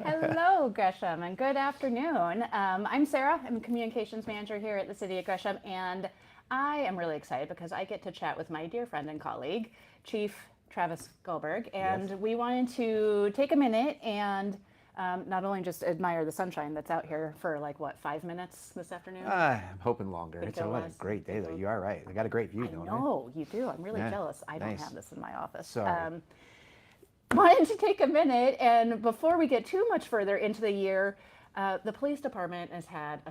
Hello, Gresham, and good afternoon. I'm Sarah. I'm the communications manager here at the City of Gresham, and I am really excited because I get to chat with my dear friend and colleague, Chief Travis Gullberg, and Yes. we wanted to take a minute and not only just admire the sunshine that's out here for like what 5 minutes this afternoon. I'm hoping longer. Could It's go what a less. great day, Could though. go. You are right. I got a great view, I don't I? know you do. I'm really Yeah. jealous. I don't have Nice. this in my office. Sorry. Wanted to take a minute, and before we get too much further into the year, the police department has had a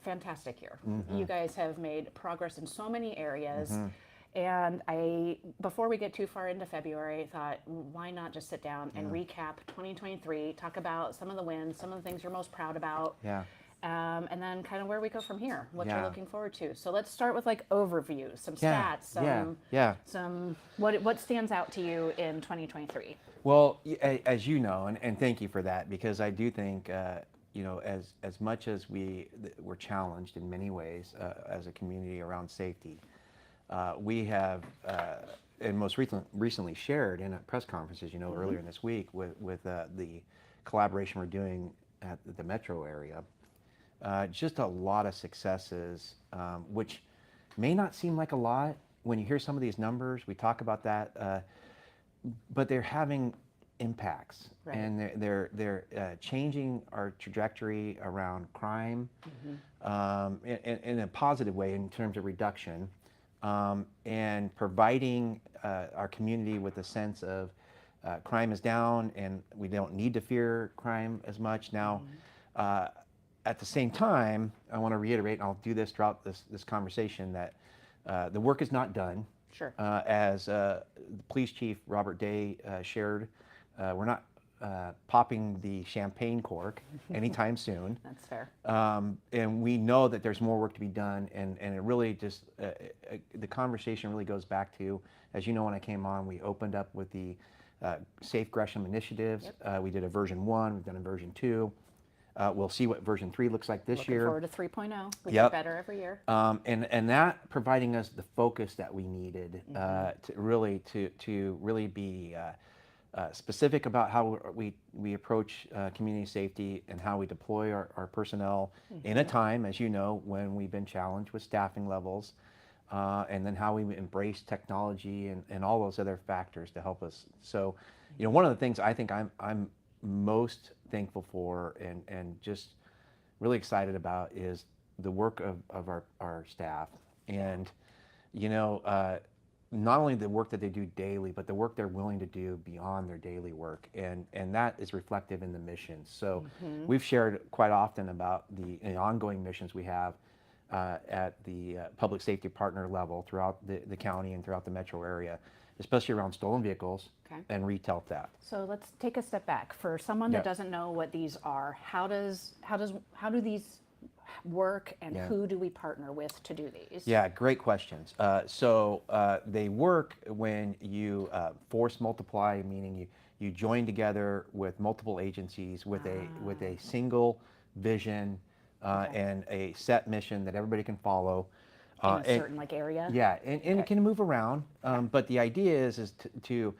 fantastic year. You guys have made progress in so many areas. And before we get too far into February, I thought, why not just sit down and recap 2023, talk about some of the wins, some of the things you're most proud about, Yeah. and then kind of where we go from here, what you're Yeah. looking forward to. So let's start with like overview, some Yeah. stats, Yeah. some what stands out to you in 2023. Well, as you know, and thank you for that, because I do think, as much as we're challenged in many ways as a community around safety, we have, and most recently shared in a press conference, as you know, earlier in this week with the collaboration we're doing at the metro area. Just a lot of successes, which may not seem like a lot when you hear some of these numbers. We talk about that, but they're having impacts, Right. and they're changing our trajectory around crime in a positive way in terms of reduction, and providing our community with a sense of crime is down and we don't need to fear crime as much now. At the same time, I want to reiterate, and I'll do this throughout this conversation, that the work is not done. Sure. As the police chief, Robert Day, shared, we're not popping the champagne cork anytime soon. That's fair. And we know that there's more work to be done, and it really just, the conversation really goes back to, as you know, when I came on, we opened up with the Safe Gresham initiatives. Yep. We did a version 1, we've done a version 2. We'll see what version 3 looks like this Looking year. forward to 3.0. We Yep. get better every year. And that providing us the focus that we needed to really be specific about how we approach community safety and how we deploy our personnel in a time, as you know, when we've been challenged with staffing levels, and then how we embrace technology and all those other factors to help us. So, one of the things I think I'm most thankful for and just really excited about is the work of our staff, and not only the work that they do daily, but the work they're willing to do beyond their daily work, and that is reflective in the missions. So we've shared quite often about the ongoing missions we have at the public safety partner level throughout the county and throughout the metro area, especially around stolen vehicles. Okay. And retail theft. So let's take a step back. For someone that Yeah. doesn't know what these are, how do these work, and Yeah. who do we partner with to do these? Yeah, great questions. So they work when you force multiply, meaning you join together with multiple agencies with a single vision and a set mission that everybody can follow. In a certain like area? Yeah, and it can move around, but the idea is to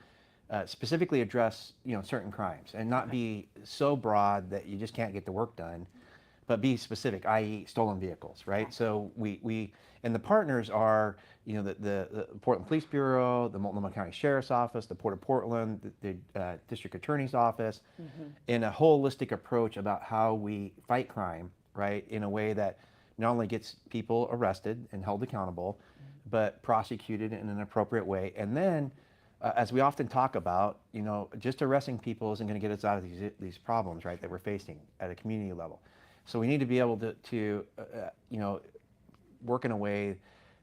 specifically address certain crimes and not be so broad that you just can't get the work done, but be specific, i.e. stolen vehicles, right? Okay. So we and the partners are the Portland Police Bureau, the Multnomah County Sheriff's Office, the Port of Portland, the District Attorney's Office, in a holistic approach about how we fight crime, right, in a way that not only gets people arrested and held accountable, but prosecuted in an appropriate way. And then, as we often talk about, just arresting people isn't going to get us out of these problems, right, that we're facing at a community level. So we need to be able to work in a way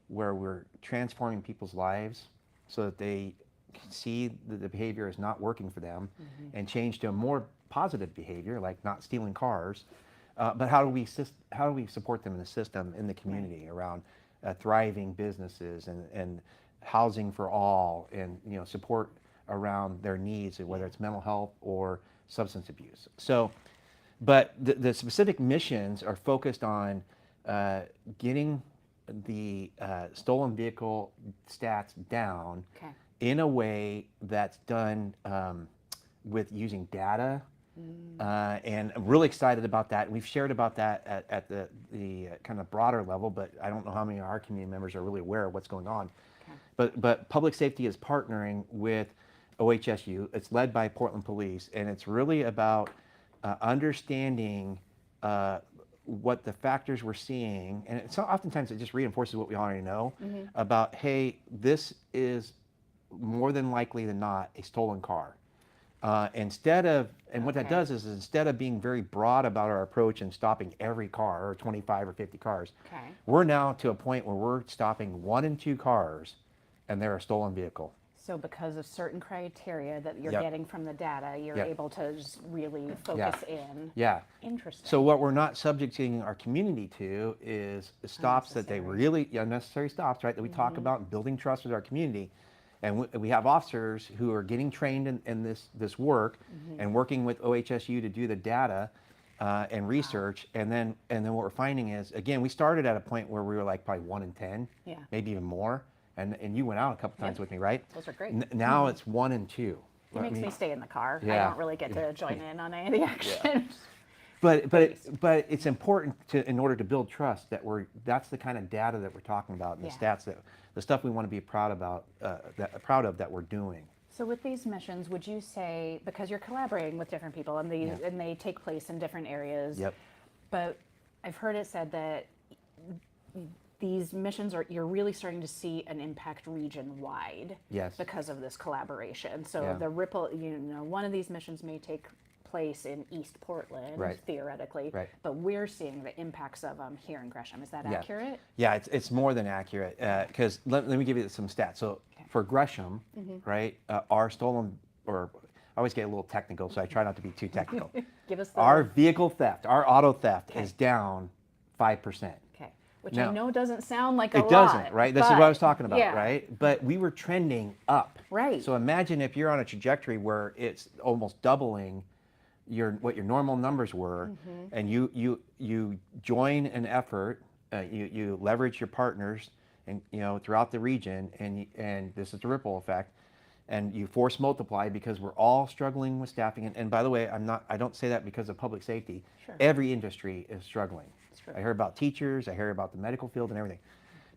where we're transforming people's lives so that they can see that the behavior is not working for them and change to a more positive behavior, like not stealing cars. But how do we support them in the system, in the community, around thriving businesses and housing for all, and support around their needs, whether it's mental health or substance abuse. So, but the specific missions are focused on getting the stolen vehicle stats down Okay. in a way that's done with using data And I'm really excited about that. We've shared about that at the kind of broader level, but I don't know how many of our community members are really aware of what's going on. Okay. But public safety is partnering with OHSU. It's led by Portland Police, and it's really about understanding what the factors we're seeing, and it's oftentimes it just reinforces what we already know about, hey, this is more than likely than not a stolen car. Instead of, and what that Okay. does is instead of being very broad about our approach and stopping every car or 25 or 50 cars, Okay. we're now to a point where we're stopping 1 and 2 cars and they're a stolen vehicle. So because of certain criteria that you're Yep. getting from the data, you're Yep. able to just really focus in. Yeah. Interesting. So what we're not subjecting our community to is stops that they Unnecessary. really, unnecessary stops, right, that we talk about building trust with our community. And we have officers who are getting trained in this work and working with OHSU to do the data and research. And then what we're finding is, again, we started at a point where we were like probably 1 in 10, Yeah. maybe even more. And you went out a couple times Yep. with me, right? Those are great. Now it's 1 and 2. It makes me stay in the car. I Yeah. don't really get to join in on any of the action. But it's important to, in order to build trust, that that's the kind of data that we're talking about, and the Yeah. stats that the stuff we want to be proud about, that we're doing. So with these missions, would you say, because you're collaborating with different people and these and they take place in different areas, Yep. but I've heard it said that these missions you're really starting to see an impact region wide Yes. because of this collaboration. So Yeah. the ripple, one of these missions may take place in East Portland, Right. theoretically, Right. but we're seeing the impacts of them here in Gresham. Is that Yeah. accurate? Yeah, it's more than accurate, because let me give you some stats. So for Gresham, right, our stolen, or I always get a little technical, so I try not to be too technical. Give us the Our vehicle theft, our auto theft Okay. is down 5%. okay, which Now- I know doesn't sound like a It lot. doesn't, right? This is what I was talking about, yeah. right? But we were trending up. Right. So imagine if you're on a trajectory where it's almost doubling what your normal numbers were, and you join an effort, you leverage your partners, and throughout the region, and this is the ripple effect, and you force multiply because we're all struggling with staffing. And by the way, I don't say that because of public safety. Sure. Every industry is struggling. That's true. I hear about teachers, I hear about the medical field and everything.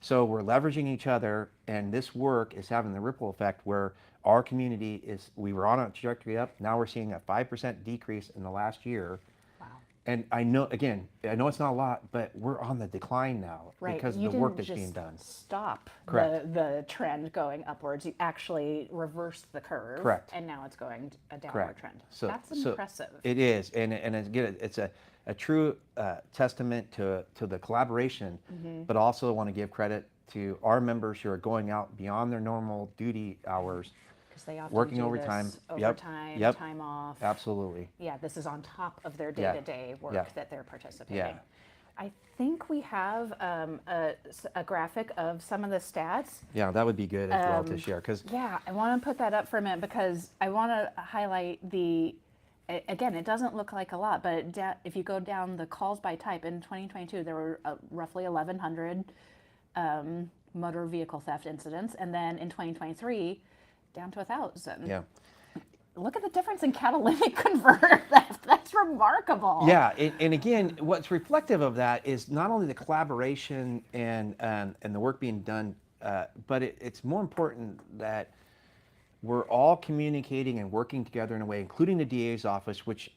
So we're leveraging each other, and this work is having the ripple effect where our community we were on a trajectory up. Now we're seeing a 5% decrease in the last year. Wow. And I know it's not a lot, but we're on the decline now Right. because of You the work didn't that's being just done. Stop Correct. the trend going upwards. You actually reversed the curve. Correct. And now it's going a downward Correct. trend. So That's impressive. It is, and again, it's a true testament to the collaboration, but also want to give credit to our members who are going out beyond their normal duty hours, Because they often working do overtime. this Yep. overtime, Yep. time off. Absolutely. Yeah, this is on top of their Yeah. day-to-day work Yeah. that they're participating. Yeah. I think we have a graphic of some of the stats. Yeah, that would be good as well to share, because Yeah, I want to put that up for a minute because I want to highlight again, it doesn't look like a lot, but if you go down the calls by type, in 2022, there were roughly 1,100 motor vehicle theft incidents, and then in 2023, down to 1,000. yeah. Look at the difference in catalytic converter theft. That's remarkable. Yeah, and again, what's reflective of that is not only the collaboration and the work being done, but it's more important that we're all communicating and working together in a way, including the DA's office, which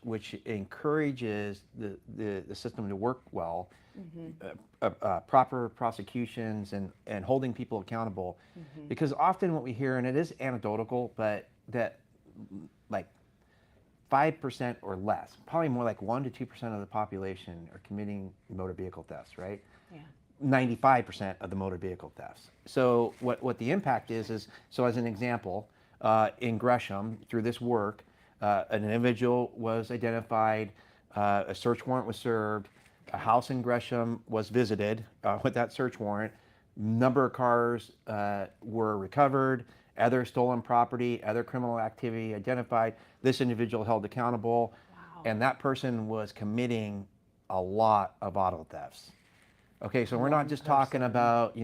encourages the system to work well, proper prosecutions and holding people accountable. Because often what we hear, and it is anecdotal, but that like 5% or less, probably more like 1 to 2% of the population are committing motor vehicle thefts, right? Yeah. 95% of the motor vehicle thefts. So what the impact is so as an example, in Gresham, through this work, an individual was identified, a search warrant was served, a house in Gresham was visited with that search warrant, number of cars were recovered, other stolen property, other criminal activity identified, this individual held accountable, Wow. and that person was committing a lot of auto thefts. Okay, so we're not just talking about,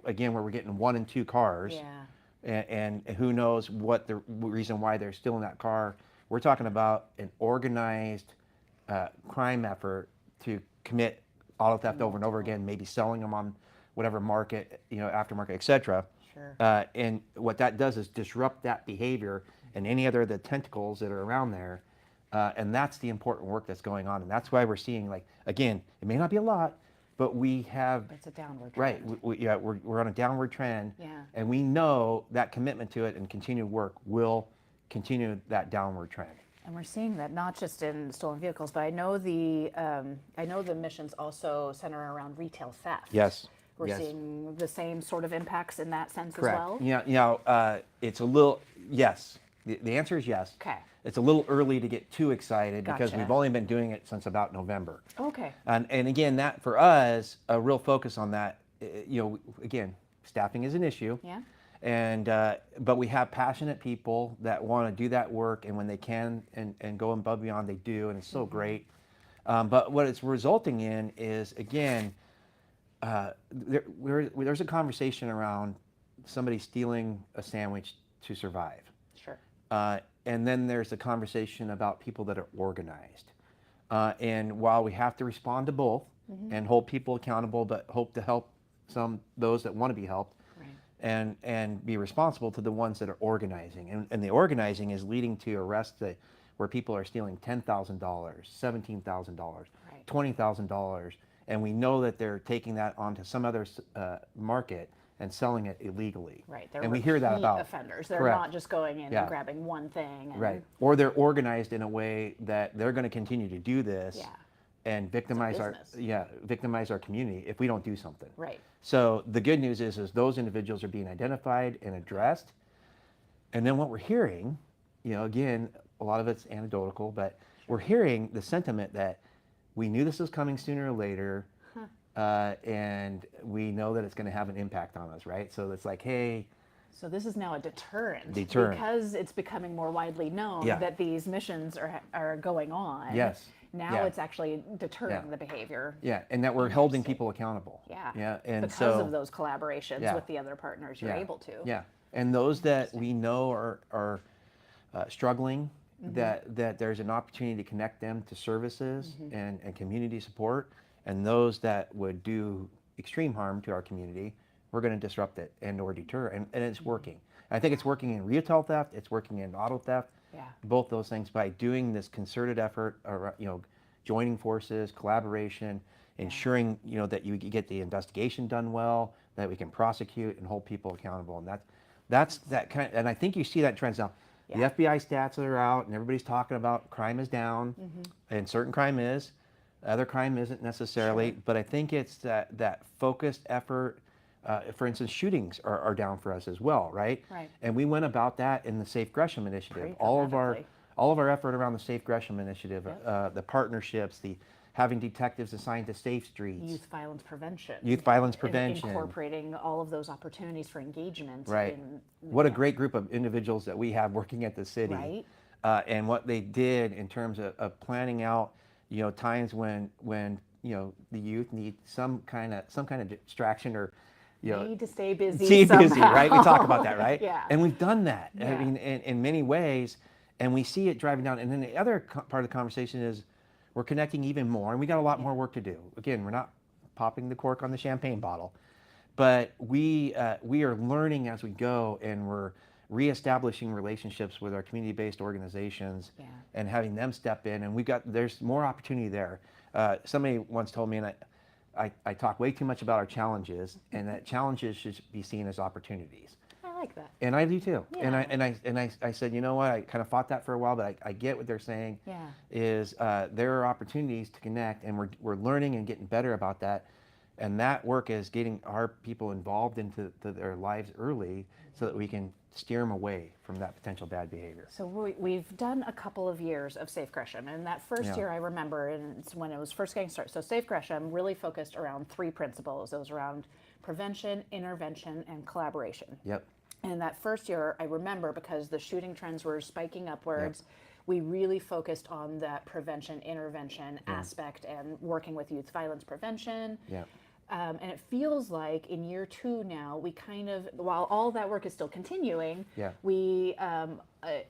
again, where we're getting 1 and 2 cars, Yeah. and who knows what the reason why they're still in that car, We're talking about an organized crime effort to commit auto theft over and over again, maybe selling them on whatever market, aftermarket, et cetera. Sure. And what that does is disrupt that behavior and any other of the tentacles that are around there. And that's the important work that's going on. And that's why we're seeing, like, again, it may not be a lot, but we have, It's a downward right, trend. we're on a downward trend. Yeah. And we know that commitment to it and continued work will continue that downward trend. And we're seeing that not just in stolen vehicles, but I know the missions also center around retail theft. Yes. We're yes. seeing the same sort of impacts in that sense Correct. as well. Yeah, it's a little, yes. The answer is yes. Okay. It's a little early to get too excited because Gotcha. we've only been doing it since about November. Okay. And again, that for us, a real focus on that, again, staffing is an issue. Yeah. And but we have passionate people that want to do that work, and when they can and go above and beyond, they do, and it's so great. But what it's resulting in is, again, there's a conversation around somebody stealing a sandwich to survive. Sure. And then there's a conversation about people that are organized. And while we have to respond to both and hold people accountable, but hope to help those that want to be helped, Right. and be responsible to the ones that are organizing. And the organizing is leading to arrests where people are stealing $10,000, $17,000, Right. $20,000, and we know that they're taking that onto some other market and selling it illegally. Right. They're and we hear that repeat about offenders. They're Correct. not just going in Yeah. and grabbing one thing. And, Right. Or they're organized in a way that they're going to continue to do this Yeah. and victimize business. victimize our community if we don't do something. Right. So the good news is those individuals are being identified and addressed. And then what we're hearing, again, a lot of it's anecdotal, but we're hearing the sentiment that we knew this was coming sooner or later, and we know that it's going to have an impact on us, right? So it's like, hey. So this is now a deterrent. Deterrent. Because it's becoming more widely known Yeah. that these missions are going on. Yes. Now Yeah. it's actually deterring Yeah. the behavior. Yeah, and that we're holding people accountable. Yeah. Yeah, and because of those collaborations Yeah. with the other partners, you're yeah. able to. Yeah, and those that we know are struggling, that there's an opportunity to connect them to services and community support, and those that would do extreme harm to our community, we're going to disrupt it and or deter, and it's working. I think it's working in retail theft, it's working in auto theft, Yeah. both those things by doing this concerted effort, joining forces, collaboration, ensuring that you get the investigation done well, that we can prosecute and hold people accountable, and that's that kind. And I think you see that trends now. The Yeah. FBI stats are out, and everybody's talking about crime is down, and certain crime is, other crime isn't necessarily. Sure. But I think it's that focused effort. For instance, shootings are down for us as well, right? Right. And we went about that in the Safe Gresham Initiative. Pretty All of dramatically. our effort around the Safe Gresham Initiative, the partnerships, the having detectives assigned to safe streets, Youth violence prevention. youth violence And prevention. incorporating all of those opportunities for engagement. Right. What a great group of individuals that we have working at the city. Right. And what they did in terms of planning out, times when the youth need some kind of distraction or Need to stay busy. stay busy, somehow. right? We talk about that, right? Yeah. And we've done that. Yeah. I mean, in many ways, and we see it driving down. And then the other part of the conversation is we're connecting even more, and we got a lot more work to do. Again, we're not popping the cork on the champagne bottle, but we are learning as we go, and we're reestablishing relationships with our community-based organizations and having them step in. And there's more opportunity there. Somebody once told me, and I talk way too much about our challenges, and that challenges should be seen as opportunities. I like that. And I do too. Yeah. And I said, you know what? I kind of fought that for a while, but I get what they're saying. Yeah. Is there are opportunities to connect, and we're learning and getting better about that. And that work is getting our people involved into their lives early, so that we can steer them away from that potential bad behavior. So we've done a couple of years of Safe Gresham, and that first year I remember, and it's when it was first getting started. So Safe Gresham really focused around three principles. It was around prevention, intervention, and collaboration. Yep. And that first year, I remember, because the shooting trends were spiking upwards, we really focused on that prevention, intervention aspect and working with youth violence prevention. Yeah. And it feels like in year 2 now, we kind of, while all that work is still continuing, Yeah. we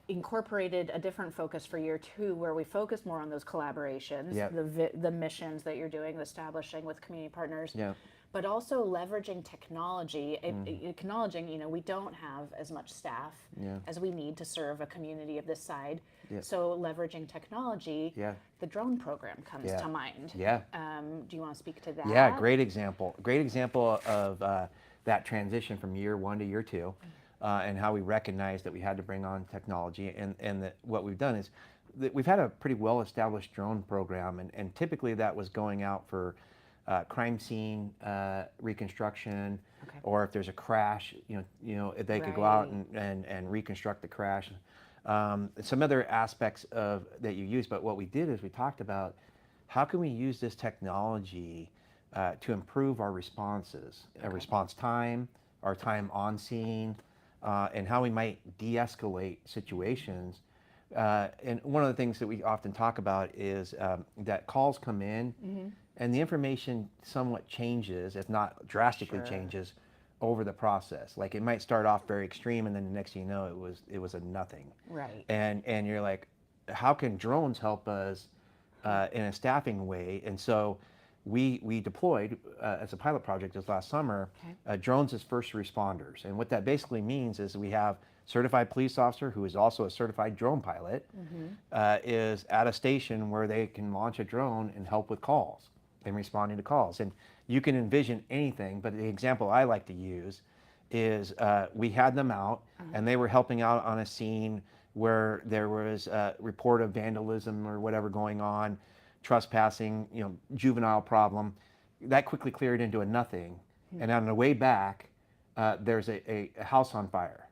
incorporated a different focus for year 2 where we focus more on those collaborations, Yeah. the missions that you're doing, the establishing with community partners. Yeah. But also leveraging technology, acknowledging, we don't have as much staff Yeah. as we need to serve a community of this side. Yeah. So leveraging technology, Yeah. the drone program comes Yeah. to mind. Yeah. Do you want to speak to that? Yeah, great example. Great example of that transition from year 1 to year 2, and how we recognized that we had to bring on technology. And that what we've done is that we've had a pretty well-established drone program, and typically that was going out for crime scene reconstruction, Okay. or if there's a crash, they could go out and reconstruct the crash. Some other aspects of that you use, but what we did is we talked about how can we use this technology to improve our responses, our response time, our time on scene, and how we might de-escalate situations. And one of the things that we often talk about is that calls come in, and the information somewhat changes, if not drastically changes, over the process. Like it might start off very extreme, and then the next thing you know, it was a nothing. Right. And you're like, how can drones help us in a staffing way? And so we deployed as a pilot project this last summer, drones as first responders. And what that basically means is we have certified police officer who is also a certified drone pilot is at a station where they can launch a drone and help with calls and responding to calls. And you can envision anything, but the example I like to use is we had them out and they were helping out on a scene where there was a report of vandalism or whatever going on, trespassing, juvenile problem. That quickly cleared into a nothing. And on the way back, there's a house on fire,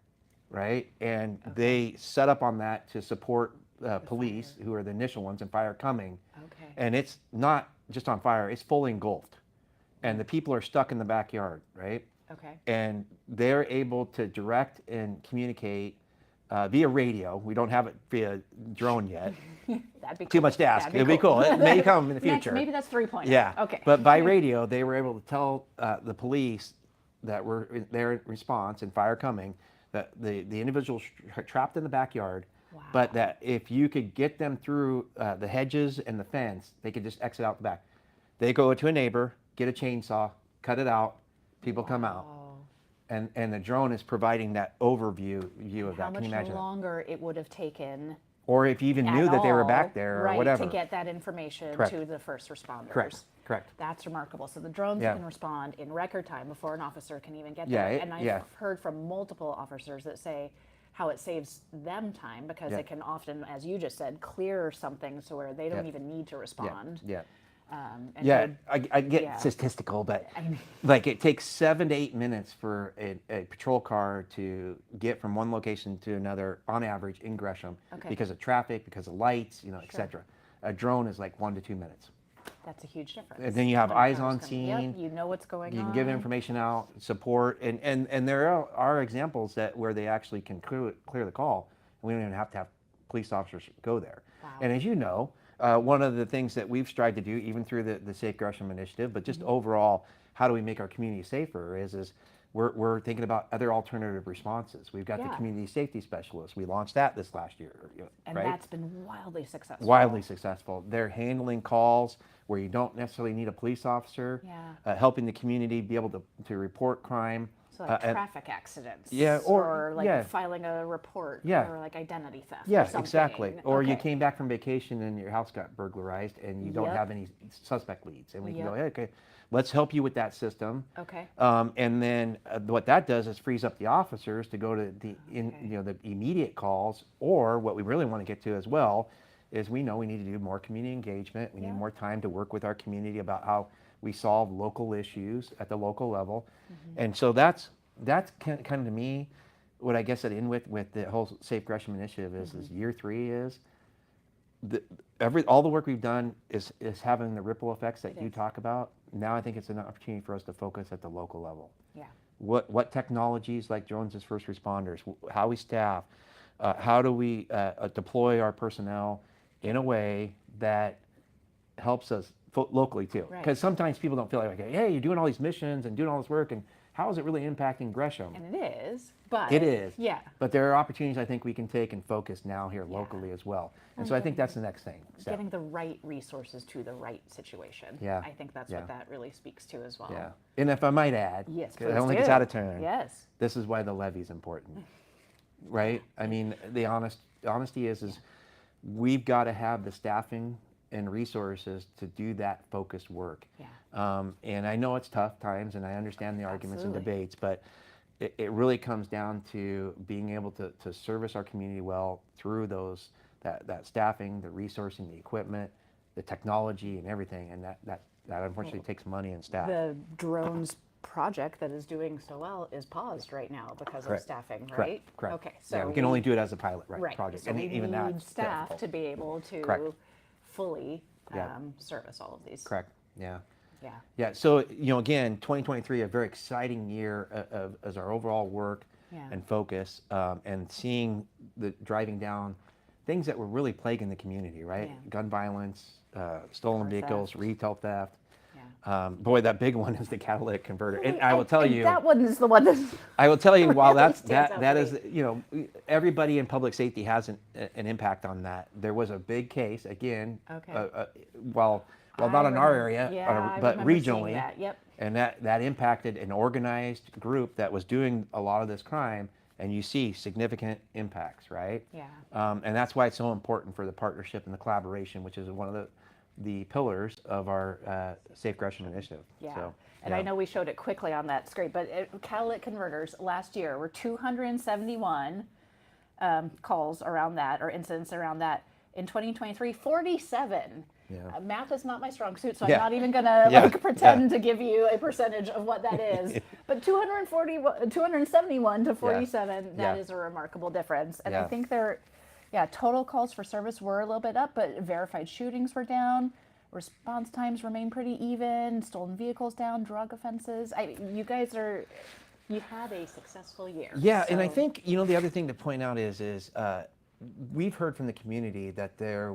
right? And they set up on that to support police, who are the initial ones, and fire coming. Okay. And it's not just on fire, it's fully engulfed. And the people are stuck in the backyard, right? Okay. And they're able to direct and communicate via radio. We don't have it via drone yet. That'd be Too cool. much to ask. That'd be It'll be cool. It may come in the Next, future. maybe that's 3.0. Yeah. Okay. But by radio, they were able to tell the police that were there in response and fire coming, that the individuals trapped in the backyard, but that if you could get them through the hedges and the fence, they could just exit out the back. They go to a neighbor, get a chainsaw, cut it out, people come out. And the drone is providing that overview view of that. Can you How much imagine longer it would have taken, or if you even knew that they were back there or whatever. to get that information Correct. to the first responders. Correct. That's remarkable. So the drones can respond in record time before an officer can even get there. And I've heard from multiple officers that say how it saves them time because they can often, as you just said, clear something so where they don't even need to respond. I get statistical, but like it takes 7 to 8 minutes for a patrol car to get from one location to another on average in Gresham because of traffic, because of lights, etc. A drone is like 1 to 2 minutes. That's a huge difference. And then you have When eyes cars on come- scene. Yep, you know what's going on. You can give information out, support, and there are examples that where they actually can clear the call, and we don't even have to have police officers go there. Wow. And as you know, one of the things that we've tried to do, even through the Safe Gresham initiative, but just overall, how do we make our community safer? Is we're thinking about other alternative responses. We've got the community safety specialists. We launched that this last year, And right? that's been wildly successful. Wildly successful. They're handling calls where you don't necessarily need a police officer, helping the community be able to report crime. So like traffic accidents. Yeah, or like filing a report. Yeah. Or like identity theft. Yeah, or something. exactly. Or you came back from vacation and your house got burglarized and you don't Yep. have any suspect leads. And we can Yep. go, hey, okay, let's help you with that system. Okay. And then what that does is frees up the officers to go to the the immediate calls, or what we really want to get to as well is we know we need to do more community engagement. We need more time to work with our community about how we solve local issues at the local level. And so that's kind of to me what I guess I'd end with the whole Safe Gresham initiative is year 3 is all the work we've done is having the ripple effects that you talk about. Now I think it's an opportunity for us to focus at the local level. Yeah. What technologies like drones as first responders, how we staff, how do we deploy our personnel in a way that helps us locally too. Right. Because sometimes people don't feel like, hey, you're doing all these missions and doing all this work, and how is it really impacting Gresham? And it is, but It is. Yeah. But there are opportunities I think we can take and focus now here locally as well. And so I think that's the next thing. Getting the right resources to the right situation. Yeah. I think that's Yeah. what that really speaks to as well. Yeah. And if I might add, Yes, 'cause I please don't think do. it's out of turn. Yes. This is why the levy is important, right? I mean, the honesty is we've got to have the staffing and resources to do that focused work. Yeah. And I know it's tough times, and I understand the arguments and Absolutely. debates, but it really comes down to being able to service our community well through that staffing, the resourcing, the equipment, the technology, and everything. And that unfortunately takes money and staff. The drones project that is doing so well is paused right now because Correct. of staffing, Correct. right? Correct. Okay, so yeah, we can only do it as a pilot right project, So and we even need that staff to be able to Correct. fully Yeah. service all of these. Correct. Yeah. Yeah. Yeah. So again, 2023, a very exciting year as our overall work Yeah. and focus, and seeing the driving down things that were really plaguing the community, right? Yeah. Gun violence, stolen Car vehicles, theft. retail theft. Yeah. Boy, that big one is the catalytic converter. And I will tell you, that one is the one that's I will tell you, while really that stands out that to is, everybody in public safety has an impact on that. There was a big case again, Okay. Well, I not in our remember- area, yeah, I but remember seeing regionally. that. Yep. And that impacted an organized group that was doing a lot of this crime, and you see significant impacts, right? Yeah. And that's why it's so important for the partnership and the collaboration, which is one of the pillars of our Safe Gresham initiative. Yeah. So, And I know we showed it quickly on that screen, but catalytic converters last year were 271 calls around that, or incidents around that. In 2023, 47. Yeah. Math is not my strong suit, so Yeah. I'm not even going to Yeah. pretend to give you a percentage of what that is. But 271 to 47, that Yeah. is a remarkable difference. And I Yeah. think total calls for service were a little bit up, but verified shootings were down. Response times remain pretty even. Stolen vehicles down. Drug offenses. You guys you had a successful year. Yeah, and I so- think the other thing to point out is we've heard from the community that there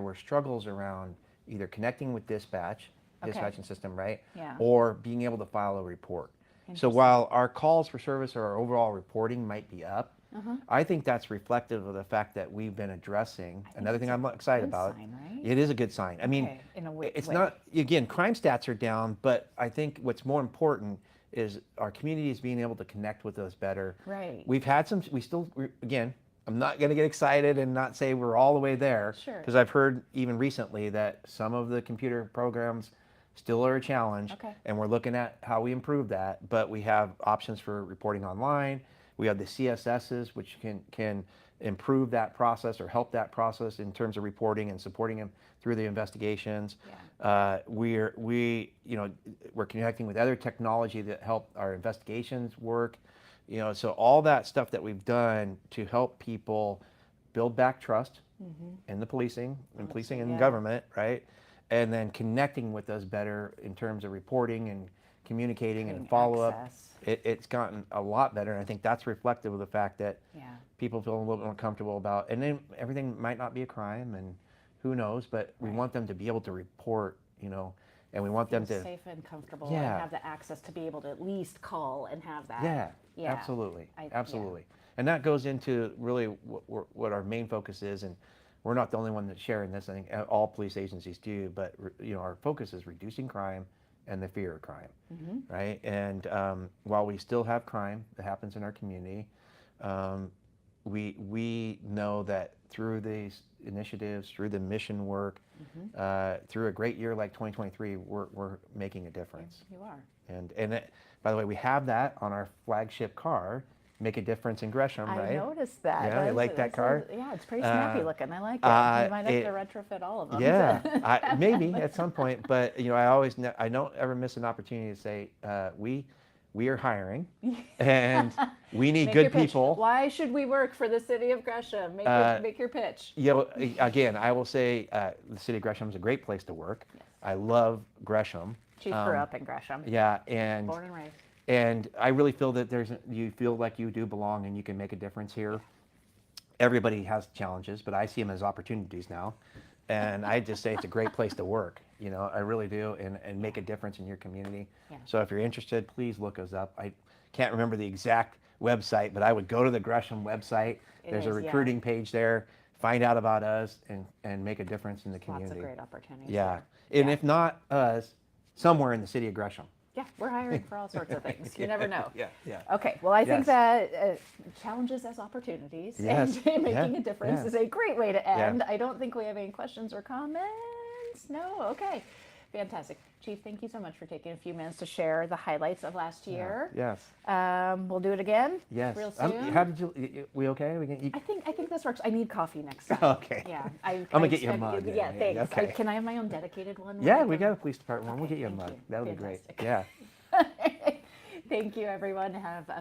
were struggles around either connecting with dispatching system, right? Yeah. Or being able to file a report. So Interesting. while our calls for service or our overall reporting might be up, Uh-huh. I think that's reflective of the fact that we've been addressing another thing I'm excited good about. sign, right? It is a good sign. I mean, Okay, in a way- it's way. not, again, crime stats are down, but I think what's more important is our community is being able to connect with us better. Right. We've had again, I'm not going to get excited and not say we're all the way there. Sure. Because I've heard even recently that some of the computer programs still are a challenge. Okay. And we're looking at how we improve that. But we have options for reporting online. We have the CSSs, which can improve that process or help that process in terms of reporting and supporting them through the investigations. Yeah. We're connecting with other technology that help our investigations work. So all that stuff that we've done to help people build back trust in the policing and Yeah. government, right? And then connecting with us better in terms of reporting and communicating and Getting follow up. access. It's gotten a lot better, and I think that's reflective of the fact that Yeah. people feel a little bit more comfortable about, and then everything might not be a crime, and who knows, but we Right. want them to be able to report, and we want them Feel to. safe and comfortable Yeah. and have the access to be able to at least call and have that. Yeah, Yeah. absolutely, Yeah. absolutely. And that goes into really what our main focus is, and we're not the only one that's sharing this. I think all police agencies do, but our focus is reducing crime and the fear of crime, right? And while we still have crime that happens in our community, we know that through these initiatives, through the mission work, through a great year like 2023, we're making a difference. You are. And by the way, we have that on our flagship car, Make a Difference in Gresham, right? I noticed that. Yeah, you like that car? Yeah, it's pretty snappy looking. I like it. You might have to retrofit all of them. Yeah, maybe at some point, but I don't ever miss an opportunity to say we are hiring, and we need Make good your pitch. people. Why should we work for the city of Gresham? Make your pitch. Again, I will say the city of Gresham is a great place to work. Yes. I love Gresham. Chief grew up in Gresham. Yeah, Born and raised. and I really feel that you feel like you do belong and you can make a difference here. Everybody has challenges, but I see them as opportunities now. And I just say it's a great place to work. You know, I really do, and make a difference in your community. Yeah. So if you're interested, please look us up. I can't remember the exact website, but I would go to the Gresham website. There's a is, yeah. recruiting page there. Find out about us and make a difference in the Lots community. of great opportunities. Yeah. there. And if not us, somewhere in the city of Gresham. Yeah, we're hiring for all sorts of things. You never know. Yeah, yeah. Okay, well, I think Yes. that challenges as opportunities Yes, and making yeah, a difference yeah. is a great way to Yeah. end. I don't think we have any questions or comments. No? Okay. Fantastic. Chief, thank you so much for taking a few minutes to share the highlights of last year. Yes. We'll do it again Yes. real soon. How did we okay? I think this works. I need coffee next time. Okay. Yeah. I'm gonna get you a expect- mug then, Yeah, yeah, thanks. okay. Can I have my own dedicated one? Yeah, where I we can- got a police department one. We'll Okay, get you a thank mug. you. That'll be great. Fantastic. Yeah. Thank you, everyone. Have a